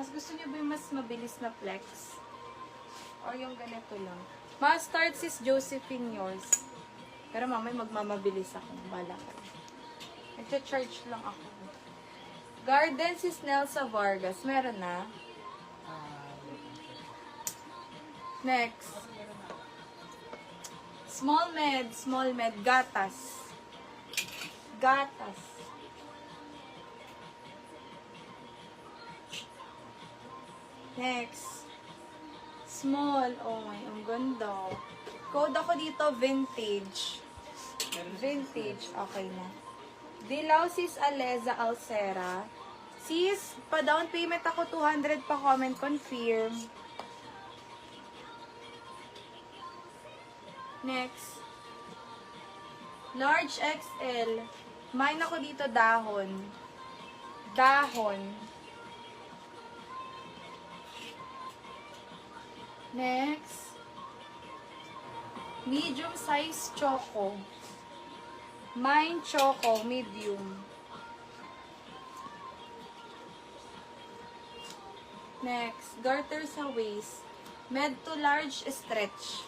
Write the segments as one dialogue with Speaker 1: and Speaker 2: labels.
Speaker 1: Mas gusto niyo ba yung mas mabilis na flex? Or yung ganito lang? Mustard sis Josephine yours. Pero mamay magmamabilis ako. Bala ka. Nagcha-charge lang ako. Garden sis Nelsa Vargas. Meron na. Next. Small med, gatas. Gatas. Next. Small. Oh my, ang ganda. Code ako dito, vintage. Vintage. Okay na. Dilaw sis Aleza Alcera. Sis, pa-down payment ako 200 pa comment confirm. Next. Large XL. Mine ako dito dahon. Dahon. Next. Medium size choco. Mine choco, medium. Next. Garter sa waist. Med to large stretch.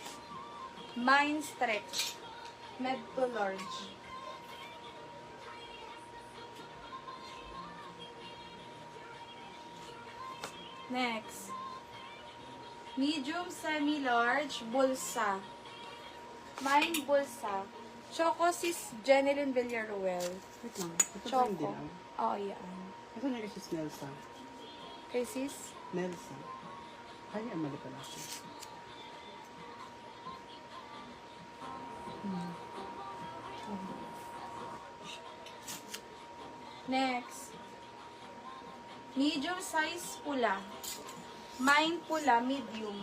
Speaker 1: Mine stretch. Med to large. Next. Medium semi-large bulsa. Mine bulsa. Choco sis Jeneline Villaruel.
Speaker 2: Wait lang. Ito ba
Speaker 1: Choco.
Speaker 2: hindi lang?
Speaker 1: Oo, yan.
Speaker 2: Ito na kasi Nelsa.
Speaker 1: Kay sis?
Speaker 2: Nelsa. Ay, mali pala ako.
Speaker 1: Next. Medium size pula. Mine pula, medium.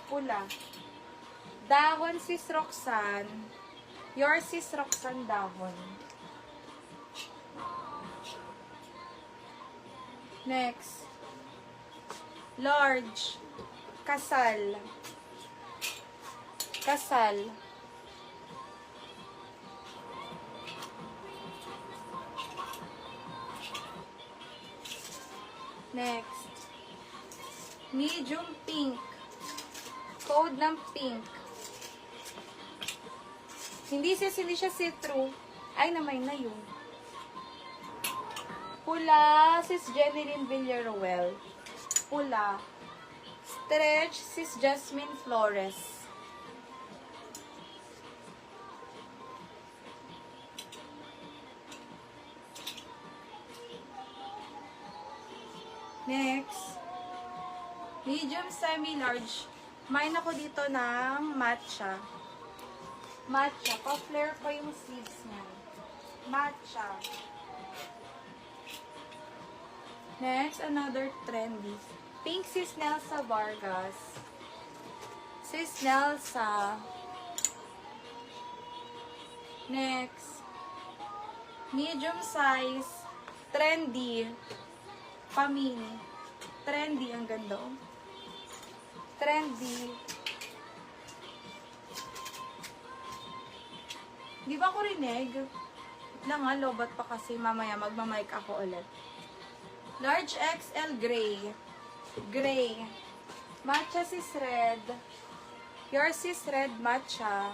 Speaker 1: Pula. Dahon sis Roxanne. Yours sis Roxanne dahon. Next. Large. Kasal. Kasal. Next. Medium pink. Code ng pink. Hindi siya see-through. Ay, namay na yun. Pula, sis Jeneline Villaruel. Pula. Stretch, sis Jasmine Flores. Next. Medium semi-large. Mine ako dito ng matcha. Matcha. Pa-flare ko yung sleeves niya. Matcha. Next, another trendy. Pink sis Nelsa Vargas. Sis Nelsa. Next. Medium size. Trendy. Pamini. Trendy. Ang ganda. Oh. Trendy. Di ba ko rinig? Lang nga, lobat pa kasi mamaya magmamic ako ulit. Large XL gray. Gray. Matcha sis red. Yours is red matcha.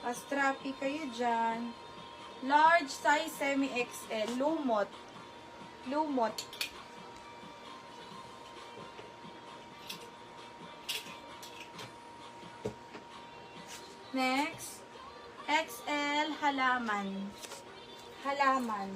Speaker 1: Astrapi kayo dyan. Large size semi-XL. Lumot. Lumot. Next. XL halaman. Halaman.